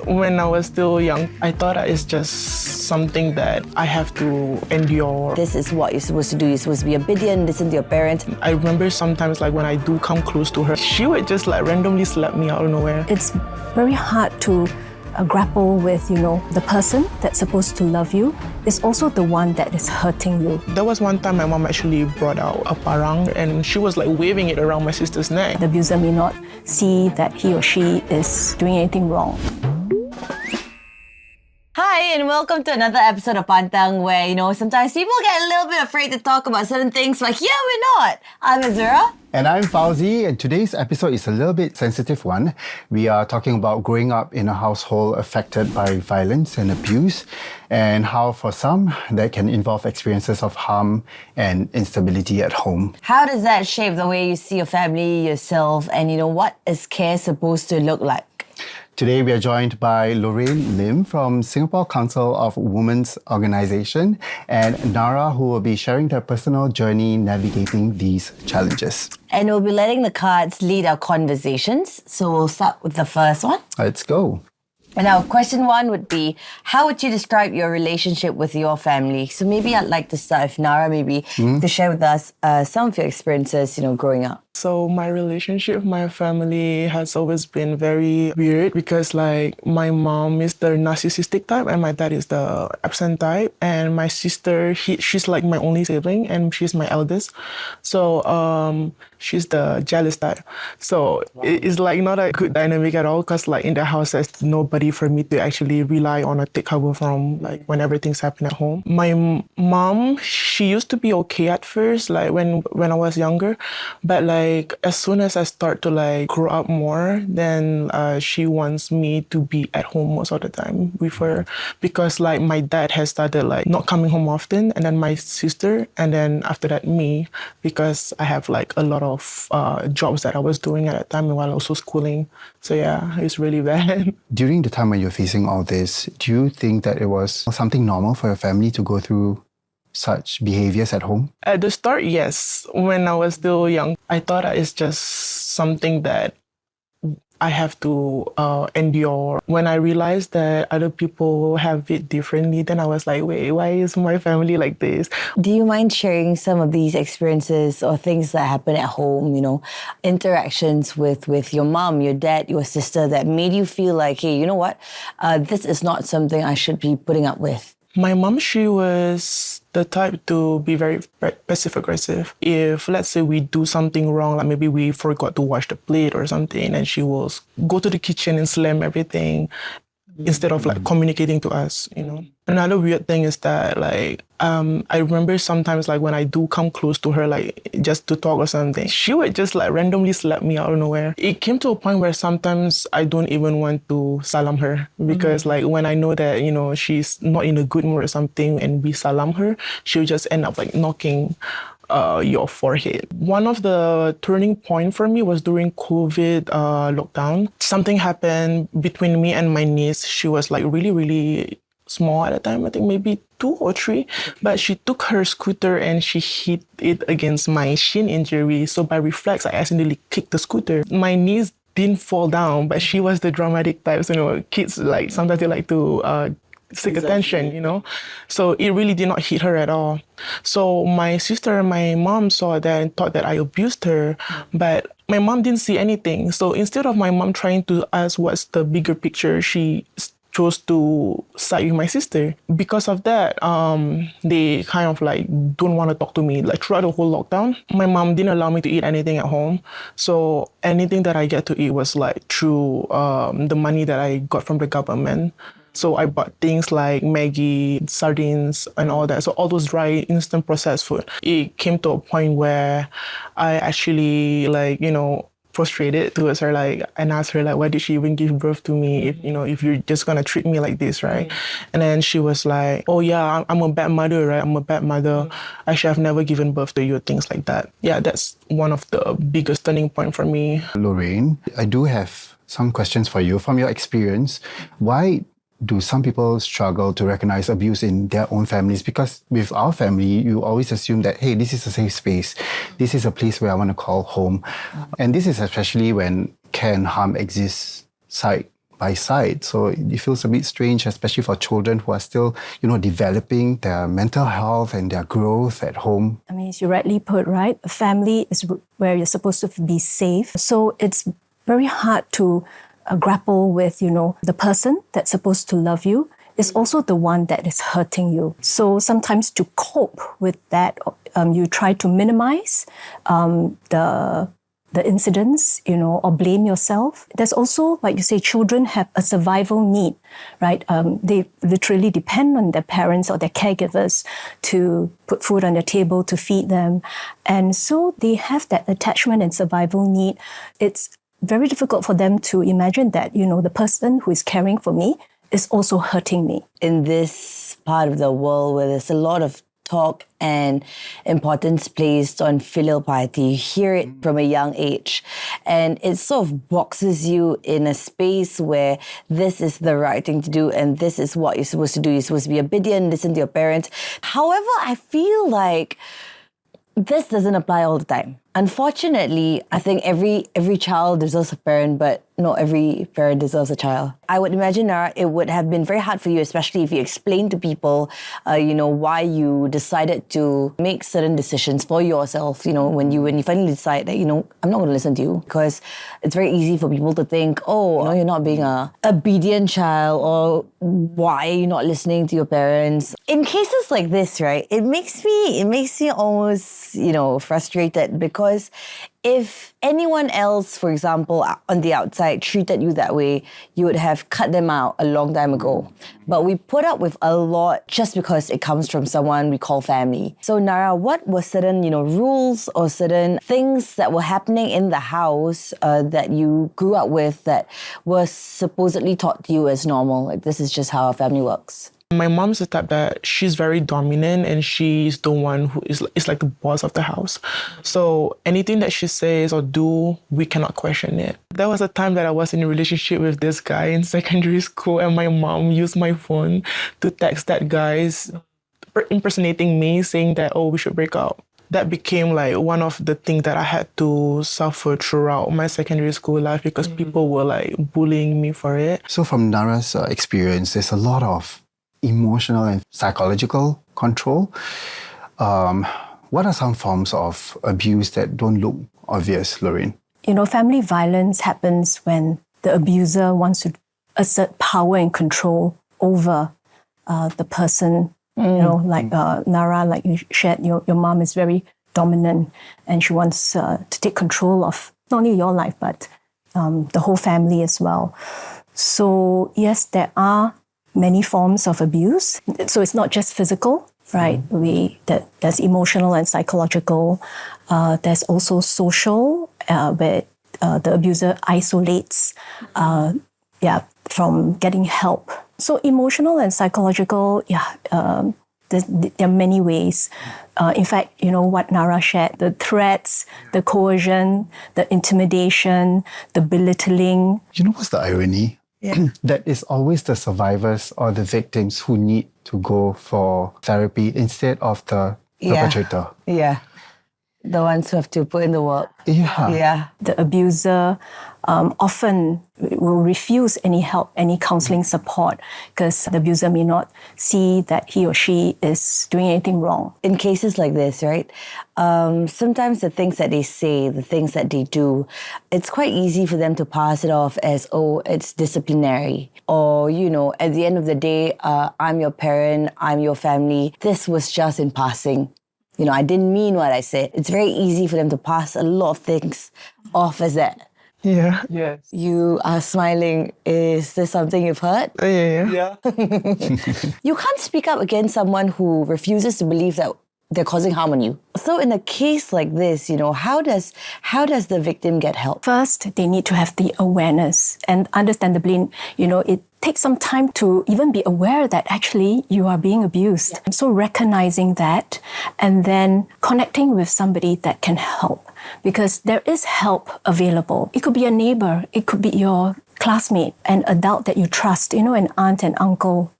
When I was still young, I thought that it's just something that I have to endure. This is what you're supposed to do. You're supposed to be obedient, listen to your parents. I remember sometimes like when I do come close to her, she would just like randomly slap me out of nowhere. It's very hard to grapple with, the person that's supposed to love you is also the one that is hurting you. There was one time my mom actually brought out a parang and she was like waving it around my sister's neck. The abuser may not see that he or she is doing anything wrong. Hi, and welcome to another episode of Pantang where, sometimes people get a little bit afraid to talk about certain things, but here we're not. I'm Azura. And I'm Fauzi, and today's episode is a little bit sensitive one. We are talking about growing up in a household affected by violence and abuse, and how for some, that can involve experiences of harm and instability at home. How does that shape the way you see your family, yourself, and what is care supposed to look like? Today, we are joined by Lorraine Lim from Singapore Council of Women's Organisation and Nara, who will be sharing their personal journey navigating these challenges. And we'll be letting the cards lead our conversations. So we'll start with the first one. Let's go. And our question one would be, how would you describe your relationship with your family? So maybe I'd like to start with Nara, to share with us some of your experiences, growing up. So my relationship with my family has always been very weird because like my mom is the narcissistic type and my dad is the absent type. And my sister, she's like my only sibling and she's my eldest. So she's the jealous type. So it's like not a good dynamic at all because like in the house there's nobody for me to actually rely on or take cover from like when everything's happening at home. My mom, she used to be okay at first, like when I was younger, but like as soon as I start to like grow up more, then she wants me to be at home most of the time with her because like my dad has started like not coming home often, and then my sister, and then after that me, because I have like a lot of jobs that I was doing at that time while also schooling. So yeah, it's really bad. During the time when you're facing all this, do you think that it was something normal for your family to go through such behaviors at home? At the start, yes. When I was still young, I thought that it's just something that I have to endure. When I realized that other people have it differently, then I was like, wait, why is my family like this? Do you mind sharing some of these experiences or things that happen at home, interactions with your mom, your dad, your sister that made you feel like, hey, you know what? This is not something I should be putting up with? My mom, she was the type to be very passive-aggressive. If, let's say, we do something wrong, like maybe we forgot to wash the plate or something, and she will go to the kitchen and slam everything instead of like communicating to us, Another weird thing is that like, I remember sometimes like when I do come close to her, like just to talk or something, she would just like randomly slap me out of nowhere. It came to a point where sometimes I don't even want to salam her because like when I know that, she's not in a good mood or something and we salam her, she'll just end up like knocking your forehead. One of the turning point for me was during COVID lockdown. Something happened between me and my niece. She was like really, really small at the time, I think maybe 2 or 3, but she took her scooter and she hit it against my shin injury. So by reflex, I accidentally kicked the scooter. My niece didn't fall down, but she was the dramatic type. So, kids like sometimes they like to seek attention, So it really did not hit her at all. So my sister and my mom saw that and thought that I abused her, but my mom didn't see anything. So instead of my mom trying to ask what's the bigger picture, she chose to side with my sister. Because of that, they kind of like don't want to talk to me. Like throughout the whole lockdown, my mom didn't allow me to eat anything at home. So anything that I get to eat was like through the money that I got from the government. So I bought things like Maggi, sardines, and all that. So all those dry, instant processed food. It came to a point where I actually frustrated towards her, and asked her, why did she even give birth to me if you're just gonna treat me like this, right? And then she was like, oh yeah, I'm a bad mother, right? I'm a bad mother. I should have never given birth to you, things like that. Yeah, that's one of the biggest turning point for me. Lorraine, I do have some questions for you. From your experience, why do some people struggle to recognize abuse in their own families? Because with our family, you always assume that, hey, this is a safe space. This is a place where I want to call home. And this is especially when care and harm exists side by side. So it feels a bit strange, especially for children who are still, developing their mental health and their growth at home. I mean, as you rightly put, right? A family is where you're supposed to be safe. So it's very hard to grapple with, the person that's supposed to love you is also the one that is hurting you. So sometimes to cope with that, you try to minimize the incidents, or blame yourself. There's also, like you say, children have a survival need, right? They literally depend on their parents or their caregivers to put food on their table, to feed them. And so they have that attachment and survival need. It's very difficult for them to imagine that, the person who is caring for me is also hurting me. In this part of the world where there's a lot of talk and importance placed on filial piety, you hear it from a young age. And it sort of boxes you in a space where this is the right thing to do and this is what you're supposed to do. You're supposed to be obedient, listen to your parents. However, I feel like this doesn't apply all the time. Unfortunately, I think every child deserves a parent, but not every parent deserves a child. I would imagine, Nara, it would have been very hard for you, especially if you explained to people, why you decided to make certain decisions for yourself, when you finally decide that, I'm not going to listen to you. Because it's very easy for people to think, you're not being a obedient child, or why are you not listening to your parents? In cases like this, right, it makes me almost, frustrated, because if anyone else, for example, on the outside treated you that way, you would have cut them out a long time ago. But we put up with a lot just because it comes from someone we call family. So Nara, what were certain, rules or certain things that were happening in the house that you grew up with that was supposedly taught to you as normal? Like, this is just how our family works. My mom's the type that she's very dominant and she's the one who is like the boss of the house. So anything that she says or do, we cannot question it. There was a time that I was in a relationship with this guy in secondary school and my mom used my phone to text that guy impersonating me, saying that, we should break up. That became like one of the things that I had to suffer throughout my secondary school life because people were like bullying me for it. So from Nara's experience, there's a lot of emotional and psychological control. What are some forms of abuse that don't look obvious, Lorraine? Family violence happens when the abuser wants to assert power and control over the person. Like Nara, like you shared, your mom is very dominant and she wants to take control of not only your life, but the whole family as well. So yes, there are many forms of abuse. So it's not just physical, right? There's emotional and psychological. There's also social, where the abuser isolates, from getting help. So emotional and psychological, there are many ways. In fact, what Nara shared, the threats, the coercion, the intimidation, the belittling. What's the irony? Yeah. That is always the survivors or the victims who need to go for therapy instead of the perpetrator. Yeah. The ones who have to put in the work. Yeah. The abuser often will refuse any help, any counseling support, because the abuser may not see that he or she is doing anything wrong. In cases like this, right, sometimes the things that they say, the things that they do, it's quite easy for them to pass it off as, it's disciplinary. Or, at the end of the day, I'm your parent, I'm your family. This was just in passing. I didn't mean what I said. It's very easy for them to pass a lot of things off as that. Yeah. Yes. You are smiling. Is this something you've heard? Yeah. You can't speak up against someone who refuses to believe that they're causing harm on you. So in a case like this, how does the victim get help? First, they need to have the awareness, and understandably, it takes some time to even be aware that actually you are being abused. Yeah. So recognizing that and then connecting with somebody that can help, because there is help available. It could be a neighbor, it could be your classmate, an adult that you trust, an aunt and uncle,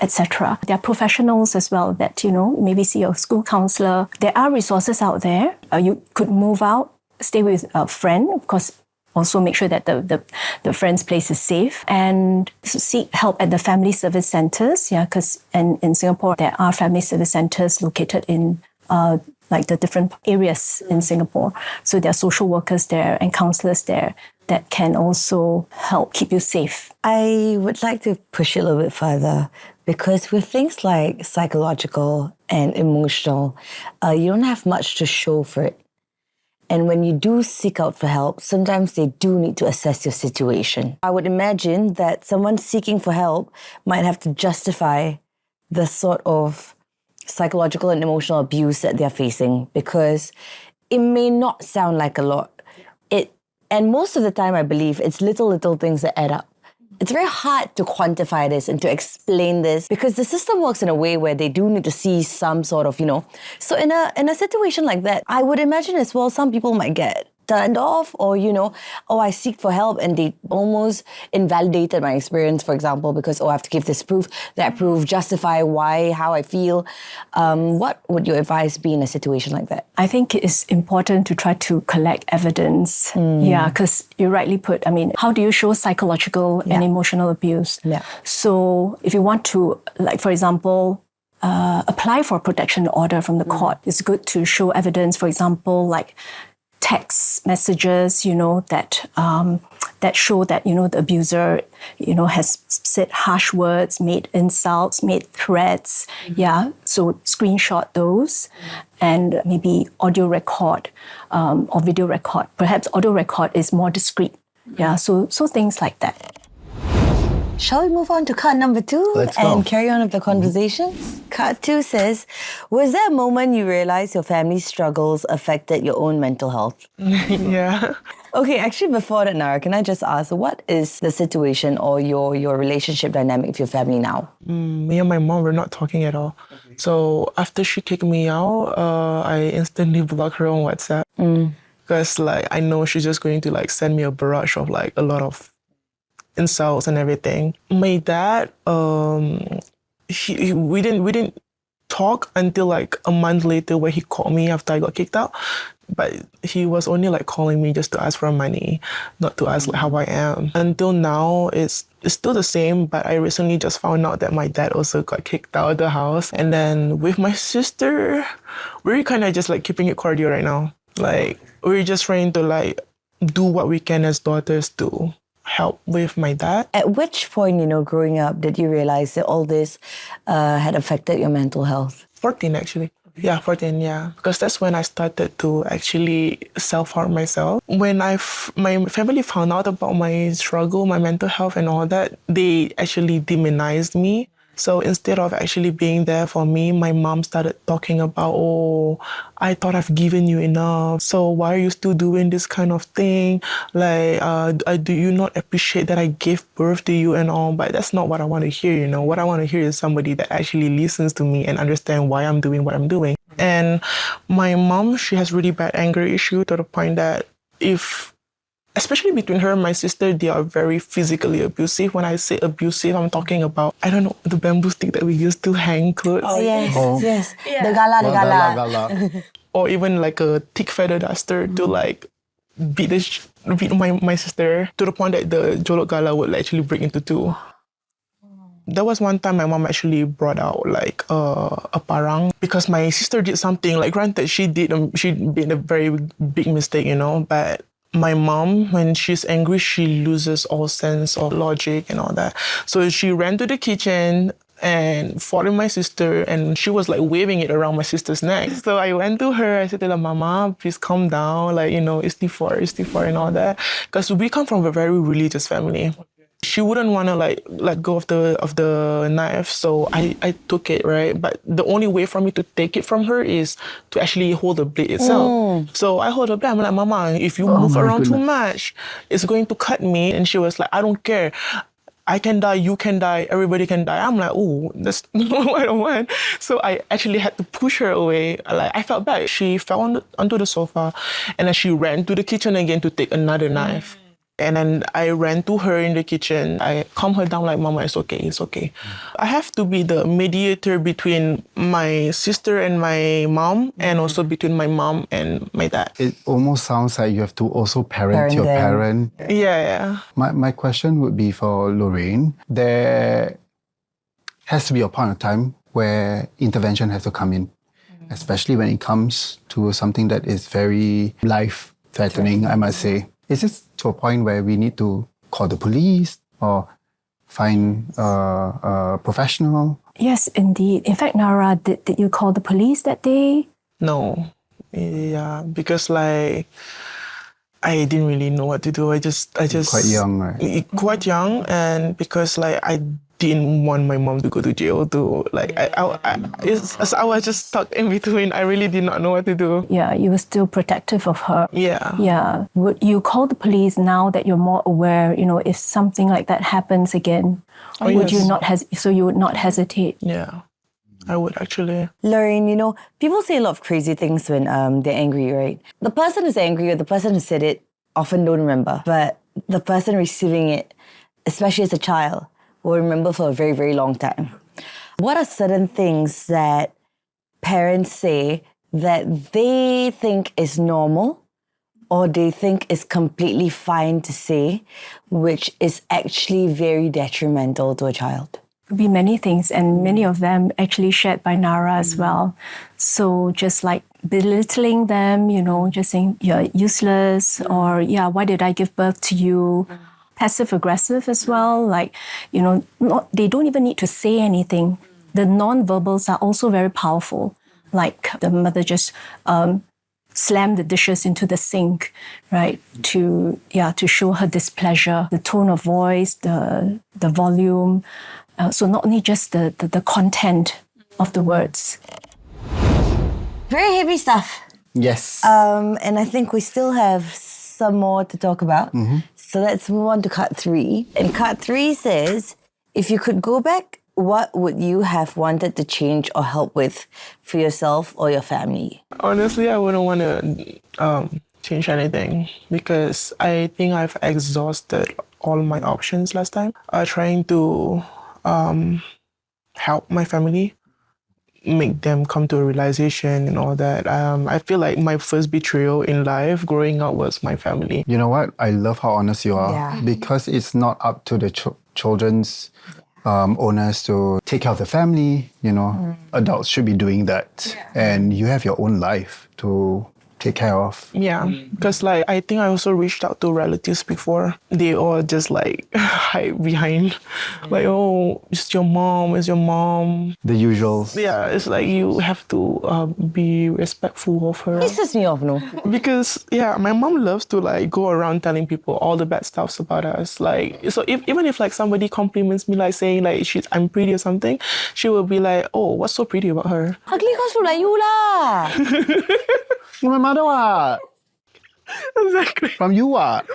etc. There are professionals as well that, maybe see a school counselor. There are resources out there. You could move out, stay with a friend. Of course, Also make sure that the friend's place is safe and seek help at the family service centers. Yeah, because in Singapore, there are family service centers located in like the different areas in Singapore. So there are social workers there and counselors there that can also help keep you safe. I would like to push it a little bit further because with things like psychological and emotional, you don't have much to show for it. And when you do seek out for help, sometimes they do need to assess your situation. I would imagine that someone seeking for help might have to justify the sort of psychological and emotional abuse that they're facing because it may not sound like a lot. And most of the time, I believe, it's little things that add up. It's very hard to quantify this and to explain this because the system works in a way where they do need to see some sort of, So in a situation like that, I would imagine as well, some people might get turned off or, I seek for help and they almost invalidated my experience, for example, because, I have to give this proof, that proof, justify why, how I feel. What would your advice be in a situation like that? I think it's important to try to collect evidence. Yeah, because you rightly put, how do you show psychological and emotional abuse? Yeah. So if you want to, like, for example, apply for a protection order from the court, it's good to show evidence, for example, like text messages, that show that, the abuser, has said harsh words, made insults, made threats. Yeah. So screenshot those and maybe audio record or video record. Perhaps audio record is more discreet. Yeah. So things like that. Shall we move on to card number 2 Let's go. and carry on with the conversations? Card 2 says, was there a moment you realized your family's struggles affected your own mental health? Yeah. Okay, actually before that, Nara, can I just ask, what is the situation or your relationship dynamic with your family now? Me and my mom were not talking at all. So after she kicked me out, I instantly blocked her on WhatsApp. Because I know she's just going to send me a barrage of a lot of insults and everything. My dad, we didn't talk until a month later where he called me after I got kicked out. But he was only calling me just to ask for money, not to ask how I am. Until now, it's still the same, but I recently just found out that my dad also got kicked out of the house. And then with my sister, we're kind of just keeping it cordial right now. We're just trying to do what we can as daughters to help with my dad. At which point, growing up, did you realize that all this had affected your mental health? 14 actually. Yeah, 14, yeah. Because that's when I started to actually self-harm myself. When my family found out about my struggle, my mental health and all that, they actually demonized me. So instead of actually being there for me, my mom started talking about, I thought I've given you enough. So why are you still doing this kind of thing? Do you not appreciate that I gave birth to you and all? But that's not what I want to hear, What I want to hear is somebody that actually listens to me and understand why I'm doing what I'm doing. And my mom, she has really bad anger issue to the point that especially between her and my sister, they are very physically abusive. When I say abusive, I'm talking about, the bamboo stick that we used to hang clothes. Oh, yes, yes. Yeah. The gala. Or even a thick feather duster to beat my sister to the point that the jolok gala would actually break into two. There was one time my mom actually brought out a parang because my sister did something. Granted, she made a very big mistake, but my mom, when she's angry, she loses all sense of logic and all that. So she ran to the kitchen and fought with my sister, and she was waving it around my sister's neck. So I went to her, I said to her, Mama, please calm down, istighfar and all that. Because we come from a very religious family. She wouldn't want to let go of the knife, so I took it, right? But the only way for me to take it from her is to actually hold the blade itself. So I hold the blade. I'm like, Mama, if you move around too much, it's going to cut me. And she was like, I don't care. I can die, you can die, everybody can die. I'm like, that's not what I don't want. So I actually had to push her away. I felt bad. She fell onto the sofa, and then she ran to the kitchen again to take another knife. And then I ran to her in the kitchen. I calmed her down like, Mama, it's okay, it's okay. I have to be the mediator between my sister and my mom, and also between my mom and my dad. It almost sounds like you have to also parent Parent your them. parent. Yeah. My question would be for Lorraine. There has to be a point of time where intervention has to come in, especially when it comes to something that is very life-threatening, I must say. Is this to a point where we need to call the police or find a professional? Yes, indeed. In fact, Nara, did you call the police that day? No. Yeah, because like I didn't really know what to do. I just Quite young, right? Quite young, and because like I didn't want my mom to go to jail too. Like I was just stuck in between. I really did not know what to do. Yeah, you were still protective of her. Yeah. Yeah. Would you call the police now that you're more aware, if something like that happens again? Oh, would yes. you not so you would not hesitate? Yeah, I would actually. Lorraine, people say a lot of crazy things when they're angry, right? The person who's angry or the person who said it often don't remember, but the person receiving it, especially as a child, will remember for a very, very long time. What are certain things that parents say that they think is normal or they think is completely fine to say, which is actually very detrimental to a child? Could be many things, and many of them actually shared by Nara as well. So just like belittling them, just saying you're useless, or why did I give birth to you? Passive aggressive as well, like, they don't even need to say anything. The non-verbals are also very powerful. Like the mother just slammed the dishes into the sink, right? To show her displeasure, the tone of voice, the volume. So not only just the content of the words. Very heavy stuff. Yes. And I think we still have some more to talk about. So let's move on to card 3. And card 3 says, if you could go back, what would you have wanted to change or help with for yourself or your family? Honestly, I wouldn't want to change anything because I think I've exhausted all my options last time. Trying to help my family, make them come to a realization and all that. I feel like my first betrayal in life growing up was my family. You know what? I love how honest you are, Yeah. because it's not up to the children's owners to take care of the family. Adults should be doing that. And you have your own life to take care of. Yeah, because like I think I also reached out to relatives before. They all just like hide behind, like, oh, it's your mom. The usuals. Yeah, it's like you have to be respectful of her. Pisses me off, no? Because my mom loves to like go around telling people all the bad stuffs about us. Like, so even if like somebody compliments me, like saying like I'm pretty or something, she will be like, oh, what's so pretty about her? Ugly cause look like you lah. My mother what? Exactly. From you what?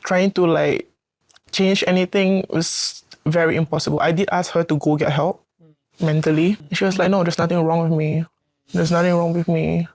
Trying to like change anything was very impossible. I did ask her to go get help mentally. She was like, no, there's nothing wrong with me. There's nothing wrong with me.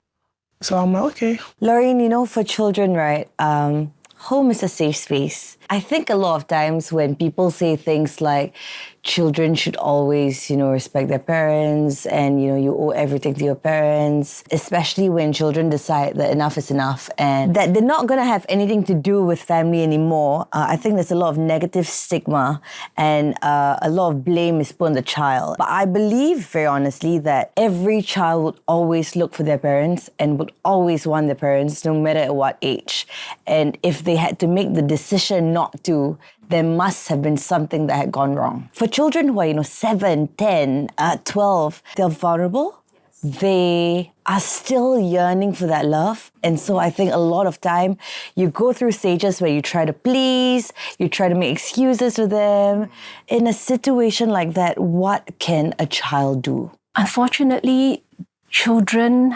So I'm like, okay. Lorraine, for children, right, home is a safe space. I think a lot of times when people say things like children should always, respect their parents and, you owe everything to your parents, especially when children decide that enough is enough and that they're not going to have anything to do with family anymore. I think there's a lot of negative stigma and a lot of blame is put on the child. But I believe, very honestly, that every child would always look for their parents and would always want their parents, no matter at what age. And if they had to make the decision not to, there must have been something that had gone wrong. For children who are, 7, 10, 12, they're vulnerable. They are still yearning for that love. And so I think a lot of time you go through stages where you try to please, you try to make excuses for them. In a situation like that, what can a child do? Unfortunately, children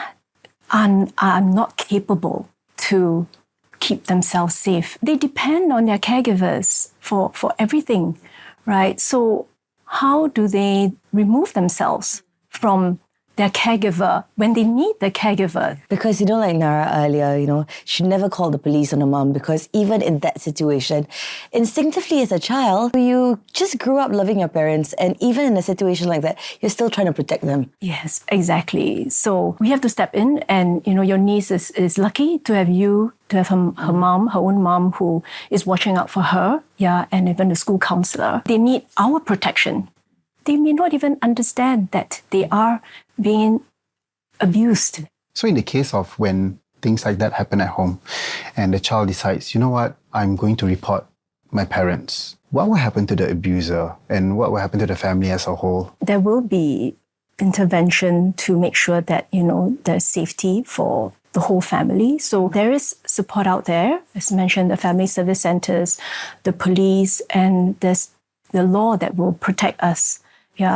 are not capable to keep themselves safe. They depend on their caregivers for everything, right? So how do they remove themselves from their caregiver when they need the caregiver. Because, like Nara earlier, she never called the police on her mom because even in that situation, instinctively as a child, you just grew up loving your parents, and even in a situation like that, you're still trying to protect them. Yes, exactly. So we have to step in, and, your niece is lucky to have you, to have her mom, her own mom, who is watching out for her, and even the school counselor. They need our protection. They may not even understand that they are being abused. So in the case of when things like that happen at home and the child decides, you know what, I'm going to report my parents, what will happen to the abuser and what will happen to the family as a whole? There will be intervention to make sure that, there's safety for the whole family. So there is support out there. As mentioned, the family service centers, the police, and there's the law that will protect us.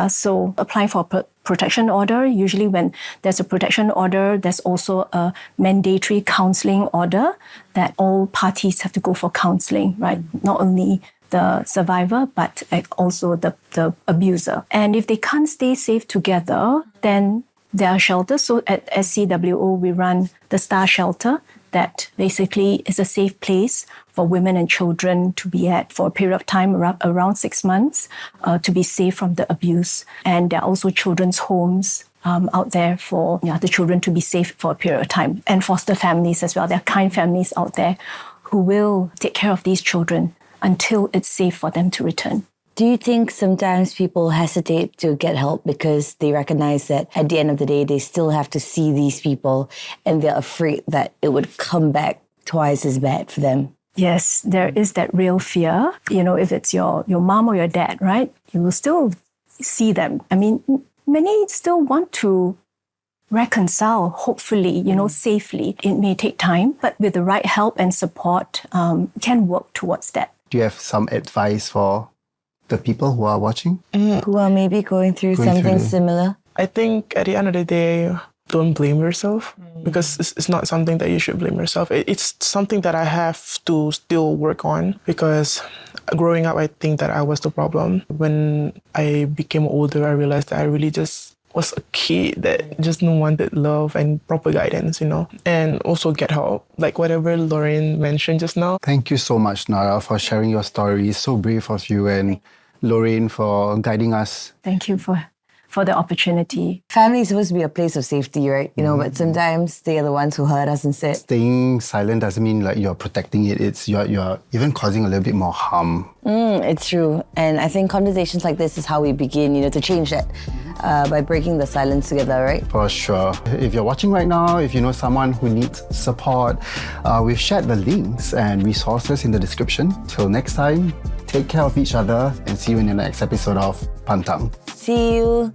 So applying for a protection order, usually when there's a protection order, there's also a mandatory counseling order that all parties have to go for counseling, right? Not only the survivor, but also the abuser. And if they can't stay safe together, then there are shelters. So at SCWO, we run the Star Shelter that basically is a safe place for women and children to be at for a period of time, around 6 months, to be safe from the abuse. And there are also children's homes out there for the children to be safe for a period of time, and foster families as well. There are kind families out there who will take care of these children until it's safe for them to return. Do you think sometimes people hesitate to get help because they recognize that at the end of the day, they still have to see these people and they're afraid that it would come back twice as bad for them? Yes, there is that real fear. If it's your mom or your dad, right? You will still see them. I mean, many still want to reconcile, hopefully, safely. It may take time, but with the right help and support, can work towards that. Do you have some advice for the people who are watching? Who are maybe going through something similar? I think at the end of the day, don't blame yourself, because it's not something that you should blame yourself. It's something that I have to still work on, because growing up, I think that I was the problem. When I became older, I realized that I really just was a kid that just wanted love and proper guidance, and also get help, like whatever Lorraine mentioned just now. Thank you so much, Nara, for sharing your story. It's so brave of you, and Lorraine for guiding us. Thank you for the opportunity. Family is supposed to be a place of safety, right? But sometimes they are the ones who hurt us instead. Staying silent doesn't mean like you're protecting it. It's you're even causing a little bit more harm. It's true. And I think conversations like this is how we begin, to change that by breaking the silence together, right? For sure. If you're watching right now, if you know someone who needs support, we've shared the links and resources in the description. Till next time, take care of each other and see you in the next episode of Pantang. See you.